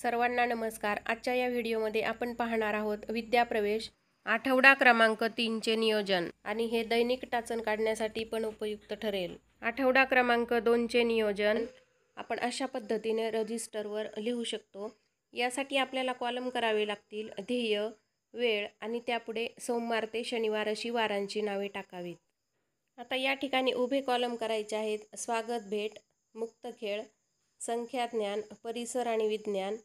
सर्वांना नमस्कार. आजच्या या व्हिडिओमध्ये आपण पाहणार आहोत विद्याप्रवेश आठवडा क्रमांक 3चे नियोजन आणि हे दैनिक टाचन काढण्यासाठी पण उपयुक्त ठरेल. आठवडा क्रमांक 2चे नियोजन आपण अशा पद्धतीने रजिस्टरवर लिहू शकतो. यासाठी आपल्याला कॉलम करावे लागतील. ध्येय, वेळ आणि त्यापुढे सोमवार ते शनिवार अशी वारांची नावे टाकावीत. आता या ठिकाणी उभे कॉलम करायचे आहेत. स्वागत, भेट, मुक्त खेळ, संख्याज्ञान, परिसर आणि विज्ञान,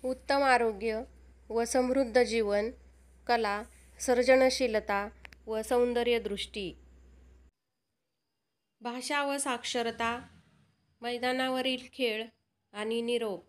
उत्तम आरोग्य व समृद्ध जीवन, कला, सर्जनशीलता व सौंदर्यदृष्टी, भाषा व साक्षरता, मैदानावरील खेळ आणि निरोप.